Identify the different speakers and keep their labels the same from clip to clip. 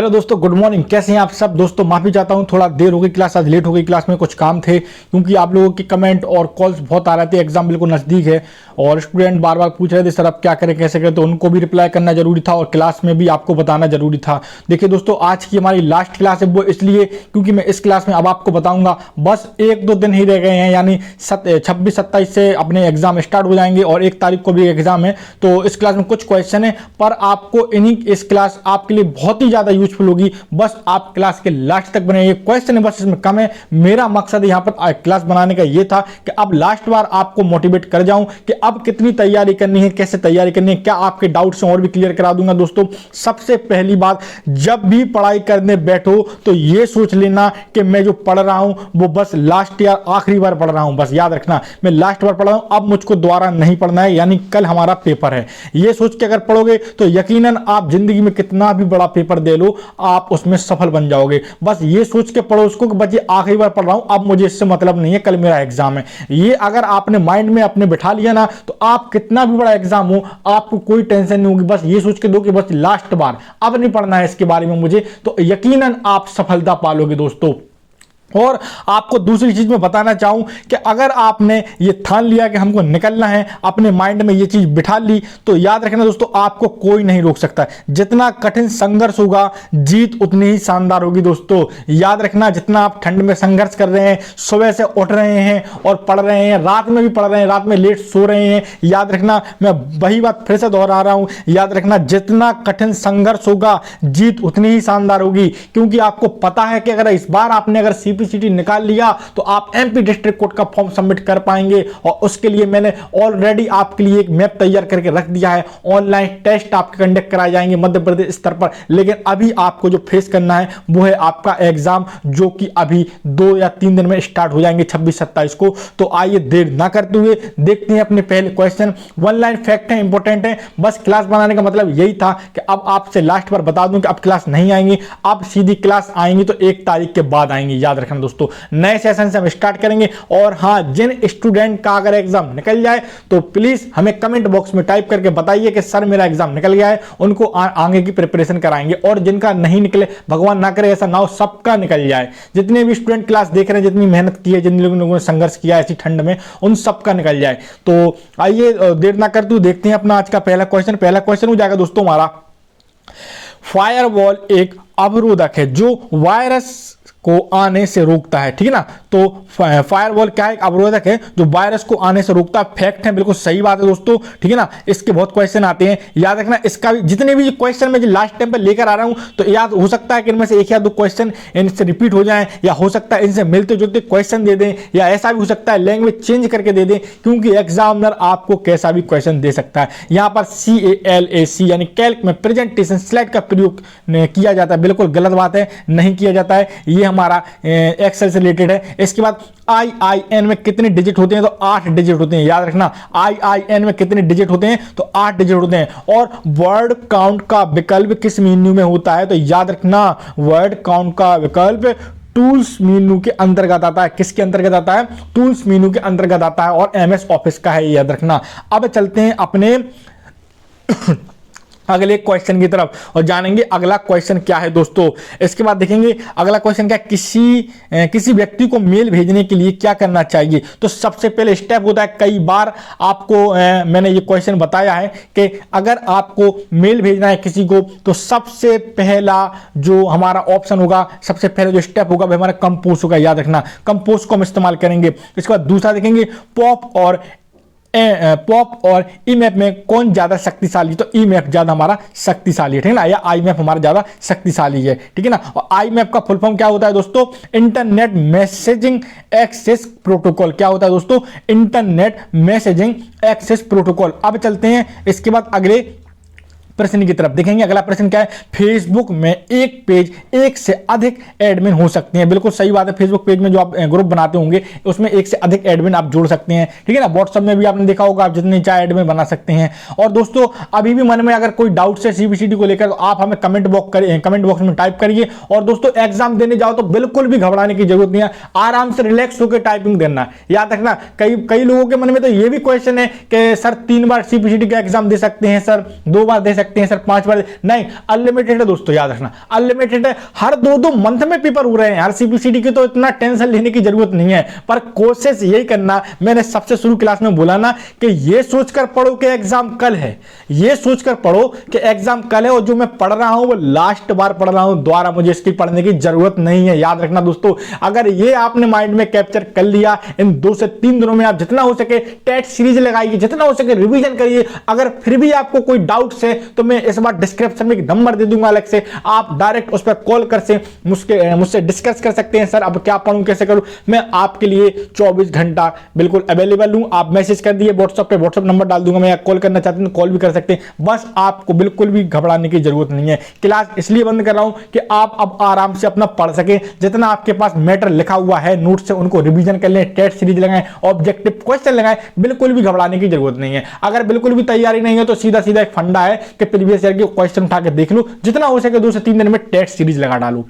Speaker 1: Hello दोस्तों, good morning. कैसे हैं आप सब दोस्तों? माफी चाहता हूं, थोड़ा देर हो गई, क्लास आज लेट हो गई। क्लास में कुछ काम थे क्योंकि आप लोगों के कमेंट और कॉल्स बहुत आ रहे थे। एग्जाम बिल्कुल नज़दीक है और स्टूडेंट बार बार पूछ रहे थे सर अब क्या करें कैसे करें, तो उनको भी रिप्लाई करना जरूरी था और क्लास में भी आपको बताना जरूरी था। देखिए दोस्तों, आज की हमारी लास्ट क्लास है, वो इसलिए क्योंकि मैं इस क्लास में अब आपको बताऊंगा। बस 1-2 दिन ही रह गए हैं, यानी 26-27 से अपने एग्जाम स्टार्ट हो जाएंगे और 1 तारीख को भी एग्जाम है। तो इस क्लास में कुछ क्वेश्चन है, पर आपको इस क्लास आपके लिए बहुत ही ज्यादा यूजफुल होगी। बस आप क्लास के लास्ट तक बने। ये क्वेश्चन है बस इसमें कम है। मेरा मकसद यहां पर क्लास बनाने का ये था कि अब लास्ट बार आपको मोटिवेट कर जाऊं कि अब कितनी तैयारी करनी है, कैसे तैयारी करनी है, क्या आपके डाउट्स और भी क्लियर करा दूंगा। दोस्तों, सबसे पहली बात, जब भी पढ़ाई करने बैठो तो ये सोच लेना कि मैं जो पढ़ रहा हूं वो बस लास्ट या आखिरी बार पढ़ रहा हूं। बस याद रखना, मैं लास्ट बार पढ़ रहा हूं, अब मुझको दोबारा नहीं पढ़ना है, यानी कल हमारा पेपर है। ये सोच के अगर पढ़ोगे तो यकीनन आप जिंदगी में कितना भी बड़ा पेपर दे लो, आप उसमें सफल बन जाओगे। बस ये सोच के पढ़ो उसको कि बस ये आखिरी बार पढ़ रहा हूं, अब मुझे इससे मतलब नहीं है, कल मेरा एग्जाम है। ये अगर आपने माइंड में अपने बिठा लिया ना, तो आप कितना भी बड़ा एग्जाम हो आपको कोई टेंशन नहीं होगी। बस ये सोच के दो कि बस लास्ट बार, अब नहीं पढ़ना है इसके बारे में मुझे, तो यकीनन आप सफलता पालोगे दोस्तों। और आपको दूसरी चीज में बताना चाहूं कि अगर आपने ये ठान लिया कि हमको निकलना है, अपने माइंड में ये चीज बिठा ली, तो याद रखना दोस्तों, आपको कोई नहीं रोक सकता। जितना कठिन संघर्ष होगा, जीत उतनी ही शानदार होगी दोस्तों। याद रखना, जितना आप ठंड में संघर्ष कर रहे हैं, सुबह से उठ रहे हैं और पढ़ रहे हैं, रात में भी पढ़ रहे हैं, रात में लेट सो रहे हैं, याद रखना, मैं वही बात फिर से दोहरा रहा हूं, याद रखना जितना कठिन संघर्ष होगा, जीत उतनी ही शानदार होगी। क्योंकि आपको पता है कि अगर इस बार आपने अगर सीपीसीटी निकाल लिया तो आप एमपी डिस्ट्रिक्ट कोर्ट का फॉर्म सबमिट कर पाएंगे। और उसके लिए मैंने ऑलरेडी आपके लिए एक मैप तैयार करके रख दिया है। ऑनलाइन टेस्ट आपके कंडक्ट कराए जाएंगे मध्य प्रदेश स्तर पर, लेकिन अभी आपको जो फेस करना है वो है आपका एग्जाम, जो कि अभी 2 या 3 दिन में स्टार्ट हो जाएंगे, 26-27 को। तो आइए देर ना करते हुए देखते हैं अपने पहले क्वेश्चन। 1 लाइन फैक्ट है, इंपॉर्टेंट है। बस क्लास बनाने का मतलब यही था कि अब आपसे लास्ट बार बता दूं कि अब क्लास नहीं आएंगी, अब सीधी क्लास आएंगी तो 1 तारीख के बाद आएंगी। याद रखना दोस्तों, नए सेशन से हम स्टार्ट करेंगे। और हां, जिन स्टूडेंट का अगर एग्जाम निकल जाए तो प्लीज हमें कमेंट बॉक्स में टाइप करके बताइए कि सर मेरा एग्जाम निकल गया है, उनको आगे की प्रिपरेशन कराएंगे। और जिनका नहीं निकले, भगवान ना करे ऐसा ना हो, सबका निकल जाए। जितने भी स्टूडेंट क्लास देख रहे हैं, जितनी मेहनत की है, जिन लोगों ने संघर्ष किया है ऐसी ठंड में, उन सबका निकल जाए। तो आइए देर ना करते हुए देखते हैं अपना आज का पहला क्वेश्चन। पहला क्वेश्चन हो जाएगा दोस्तों हमारा, फायरवॉल एक अवरोधक है जो वायरस को आने से रोकता है। ठीक है ना, तो फायरवॉल क्या है? अवरोधक है जो वायरस को आने से रोकता है। फैक्ट है, बिल्कुल सही बात है दोस्तों। ठीक है ना, इसके बहुत क्वेश्चन आते हैं, याद रखना। इसका भी जितने भी क्वेश्चन मैं लास्ट टाइम पे लेकर आ रहा हूं, तो याद हो सकता है कि इनमें से 1 या 2 क्वेश्चन इनसे रिपीट हो जाएं, या हो सकता है इनसे मिलते जुलते क्वेश्चन दे दें, या ऐसा भी हो सकता है लैंग्वेज चेंज करके दे दें, क्योंकि एग्जामिनर आपको कैसा भी क्वेश्चन दे सकता है। यहां पर CALAC यानी कैल्क में प्रेजेंटेशन स्लाइड का प्रयोग किया जाता है। बिल्कुल गलत बात है, नहीं किया जाता है। ये हमारा एक्सेल से रिलेटेड है। इसके बाद IIN में कितने डिजिट होते हैं? तो 8 डिजिट होते हैं। याद रखना, IIN में कितने डिजिट होते हैं? तो 8 डिजिट होते हैं। और वर्ड काउंट का विकल्प किस मेन्यू में होता है? तो याद रखना, वर्ड काउंट का विकल्प टूल्स मेन्यू के अंतर्गत आता है। किसके अंतर्गत आता है? टूल्स मेन्यू के अंतर्गत आता है और MS ऑफिस का है, याद रखना। अब चलते हैं अपने अगले क्वेश्चन की तरफ और जानेंगे अगला क्वेश्चन क्या है दोस्तों। इसके बाद देखेंगे अगला क्वेश्चन क्या, किसी व्यक्ति को मेल भेजने के लिए क्या करना चाहिए? तो सबसे पहले स्टेप होता है, कई बार आपको मैंने ये क्वेश्चन बताया है कि अगर आपको मेल भेजना है किसी को, तो सबसे पहला जो हमारा ऑप्शन होगा, सबसे पहले जो स्टेप होगा वह हमारा कंपोज होगा। याद रखना, कंपोज को हम इस्तेमाल करेंगे। इसके बाद दूसरा देखेंगे, पॉप और ईमैप में कौन ज्यादा शक्तिशाली? तो ईमैप ज्यादा हमारा शक्तिशाली है, ठीक है ना, या आईमैप हमारा ज्यादा शक्तिशाली है। ठीक है ना, और आईमैप का फुल फॉर्म क्या होता है दोस्तों? Internet messaging access protocol. क्या होता है दोस्तों? Internet messaging access protocol. अब चलते हैं इसके बाद अगले प्रश्न की तरफ। देखेंगे अगला प्रश्न क्या है, फेसबुक में एक पेज 1 से अधिक एडमिन हो सकते हैं। बिल्कुल सही बात है, फेसबुक पेज में जो आप ग्रुप बनाते होंगे उसमें 1 से अधिक एडमिन आप जोड़ सकते हैं। ठीक है ना, व्हाट्सएप में भी आपने देखा होगा, आप जितने चाहे एडमिन बना सकते हैं। और दोस्तों, अभी भी मन में अगर कोई डाउट है सीबीसीटी को लेकर, तो आप हमें कमेंट बॉक्स में टाइप करिए। और दोस्तों, एग्जाम देने जाओ तो बिल्कुल भी घबराने की जरूरत नहीं है, आराम से रिलैक्स होकर टाइपिंग देना। याद रखना, कई लोगों के मन में तो ये भी क्वेश्चन है कि सर 3 बार सीबीसीटी का एग्जाम दे सकते हैं, सर 2 बार दे सकते हैं सर 5 बार, नहीं, अनलिमिटेड है दोस्तों, याद रखना अनलिमिटेड है। हर 2-2 मंथ में पेपर हो रहे हैं, हर सीपीसीडी की तो इतना टेंशन लेने की जरूरत नहीं है, पर कोशिश यही करना, मैंने सबसे शुरू क्लास में बोला ना कि ये सोचकर पढ़ो कि एग्जाम कल है, ये सोचकर पढ़ो कि एग्जाम कल है और जो मैं पढ़ रहा हूं वो लास्ट बार पढ़ रहा हूं, दोबारा मुझे इसकी पढ़ने की जरूरत नहीं है। याद रखना दोस्तों, अगर ये आपने माइंड में कैप्चर कर लिया, इन 2 से 3 दिनों में आप जितना हो सके टेट सीरीज लगाइए, जितना हो सके रिवीजन करिए। अगर फिर भी आपको कोई डाउट्स है तो मैं इस बार डिस्क्रिप्शन में एक नंबर दे दूंगा अलग से, आप डायरेक्ट उस पर कॉल कर से मुझसे डिस्कस कर सकते हैं। सर अब क्या पढ़ूं, कैसे करूं, मैं आपके लिए 24 घंटा बिल्कुल अवेलेबल हूं। आप मैसेज कर दिए व्हाट्सएप पे, व्हाट्सएप नंबर डाल दूंगा मैं, कॉल करना चाहते हैं तो कॉल भी कर सकते हैं। बस आपको बिल्कुल भी घबराने की जरूरत नहीं है। क्लास इसलिए बंद कर रहा हूं कि आप अब आराम से अपना पढ़ सके, जितना आपके पास मैटर लिखा हुआ है नोट से उनको रिवीजन कर लें, टेस्ट सीरीज लगाएं, ऑब्जेक्टिव क्वेश्चन लगाएं, बिल्कुल भी घबराने की जरूरत नहीं है। अगर बिल्कुल भी तैयारी नहीं है तो सीधा सीधा एक फंडा है कि प्रीवियस ईयर के क्वेश्चन उठा के देख लो, जितना हो सके 2 से 3 दिन में टेस्ट सीरीज लगा डालो।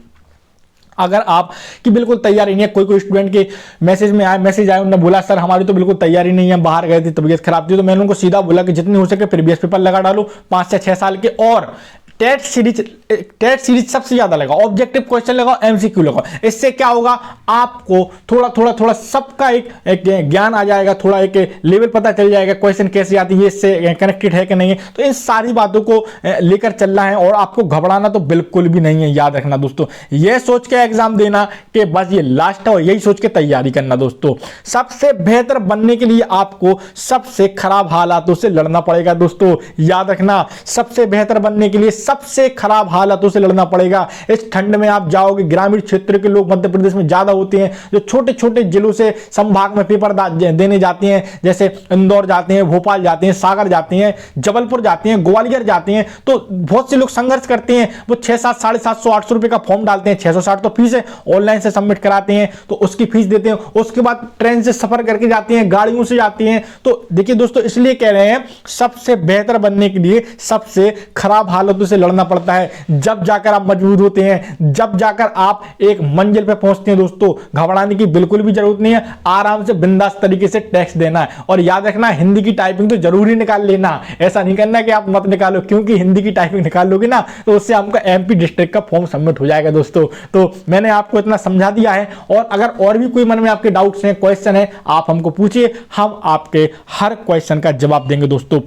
Speaker 1: अगर आप की बिल्कुल तैयारी नहीं है, कोई स्टूडेंट के मैसेज आया उन्होंने बोला सर हमारी तो बिल्कुल तैयारी नहीं है, बाहर गए थे, तबीयत खराब थी, तो मैंने उनको सीधा बोला कि जितनी हो सके प्रीवियस पेपर लगा डालो 5 से 6 साल के, और टेट सीरीज सबसे ज्यादा लगाओ, ऑब्जेक्टिव क्वेश्चन लगाओ, एमसीक्यू लगाओ। इससे क्या होगा, आपको थोड़ा सबका एक ज्ञान आ जाएगा, थोड़ा एक लेवल पता चल जाएगा, क्वेश्चन कैसे आती है, इससे कनेक्टेड है कि नहीं है। तो इन सारी बातों को लेकर चलना है और आपको घबराना तो बिल्कुल भी नहीं है। याद रखना दोस्तों, यह सोच के एग्जाम देना कि बस ये लास्ट है और यही सोच के तैयारी करना। दोस्तों सबसे बेहतर बनने के लिए आपको सबसे खराब हालातों से लड़ना पड़ेगा। दोस्तों याद रखना, सबसे बेहतर बनने के लिए सबसे खराब हालातों से लड़ना पड़ेगा। इस ठंड में आप जाओगे, ग्रामीण क्षेत्र के लोग मध्य प्रदेश में ज्यादा होते हैं, जो छोटे छोटे जिलों से संभाग में पेपर देने जाते हैं, जैसे इंदौर जाते हैं, भोपाल जाते हैं, सागर जाते हैं, जबलपुर जाते हैं, ग्वालियर जाते हैं, तो बहुत से लोग संघर्ष करते हैं। वो 600, 750, 800 रुपए का फॉर्म डालते हैं, 660 तो फीस है, ऑनलाइन से सबमिट कराते हैं तो उसकी फीस देते हैं, उसके बाद ट्रेन से सफर करके जाते हैं, गाड़ियों से जाते हैं। तो देखिए दोस्तों, इसलिए कह रहे हैं सबसे बेहतर बनने के लिए सबसे खराब हालातों से लड़ना पड़ता है, जब जाकर आप मजबूत होते हैं, जब जाकर आप एक मंजिल पे पहुंचते हैं। दोस्तों घबराने की बिल्कुल भी जरूरत नहीं है, आराम से बिंदास तरीके से टेस्ट देना है। और याद रखना, हिंदी की टाइपिंग तो जरूरी निकाल लेना, ऐसा नहीं करना कि आप मत निकालो, क्योंकि हिंदी की टाइपिंग निकाल लोगे ना तो उससे आपका एमपी डिस्ट्रिक्ट का फॉर्म सबमिट हो जाएगा। दोस्तों तो मैंने आपको इतना समझा दिया है, और अगर और भी कोई मन में आपके डाउट्स हैं, क्वेश्चन है, आप हमको पूछिए, हम आपके हर क्वेश्चन का जवाब देंगे। दोस्तों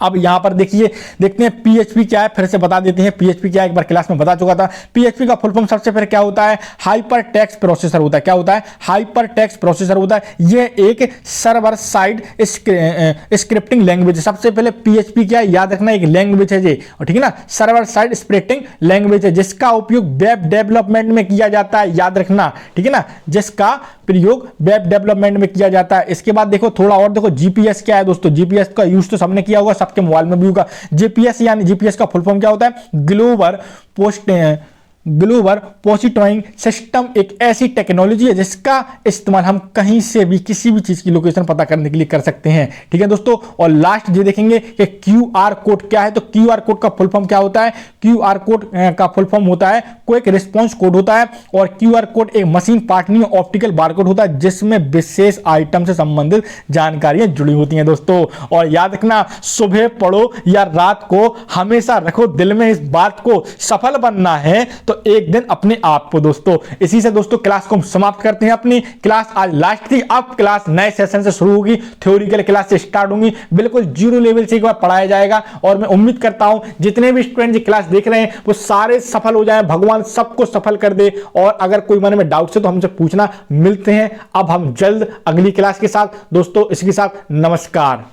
Speaker 1: अब यहां पर देखिए, देखते हैं पीएचपी क्या है, फिर से बता देते हैं पीएचपी क्या है, एक बार क्लास में बता चुका था। पीएचपी का फुल फॉर्म सबसे पहले क्या होता है, हाइपर टेक्स्ट प्रोसेसर होता है। क्या होता है, हाइपर टेक्स्ट प्रोसेसर होता है। यह एक सर्वर साइड स्क्रिप्टिंग लैंग्वेज है। सबसे पहले पीएचपी क्या है, याद रखना, एक लैंग्वेज है ये, और ठीक है ना, सर्वर साइड स्क्रिप्टिंग लैंग्वेज है, जिसका उपयोग वेब डेवलपमेंट में किया जाता है। याद रखना, ठीक है ना, जिसका प्रयोग वेब डेवलपमेंट में किया जाता है। इसके बाद देखो थोड़ा और देखो, जीपीएस क्या है। दोस्तों जीपीएस का यूज तो सबने किया होगा, सबके मोबाइल में भी होगा। जीपीएस यानी जीपीएस का फुल फॉर्म क्या होता है, ग्लोबल पोजिशनिंग सिस्टम, एक ऐसी टेक्नोलॉजी है जिसका इस्तेमाल हम कहीं से भी किसी भी चीज की लोकेशन पता करने के लिए कर सकते हैं। ठीक है दोस्तों, और लास्ट ये देखेंगे कि क्यूआर कोड क्या है। तो क्यूआर कोड का फुल फॉर्म क्या होता है, क्यूआर कोड का फुल फॉर्म होता है क्विक रिस्पॉन्स कोड होता है, और क्यूआर कोड एक मशीन पार्ट नहीं, ऑप्टिकल बारकोड होता है, जिसमें विशेष आइटम से संबंधित जानकारियां जुड़ी होती हैं। दोस्तों और याद रखना, सुबह पढ़ो या रात को, हमेशा रखो दिल में इस बात को, सफल बनना है तो एक दिन अपने आप को। दोस्तों इसी से दोस्तों क्लास को हम समाप्त करते हैं। अपनी क्लास आज लास्ट थी, अब क्लास नए सेशन से शुरू होगी, थ्योरिकल क्लास से स्टार्ट होंगी, बिल्कुल जीरो लेवल से एक बार पढ़ाया जाएगा। और मैं उम्मीद करता हूं जितने भी स्टूडेंट क्लास देख रहे हैं वो सारे सफल हो जाएं, भगवान सबको सफल कर दे। और अगर कोई मन में डाउट है तो हमसे पूछना। मिलते हैं अब हम जल्द अगली क्लास के साथ। दोस्तों इसके साथ नमस्कार।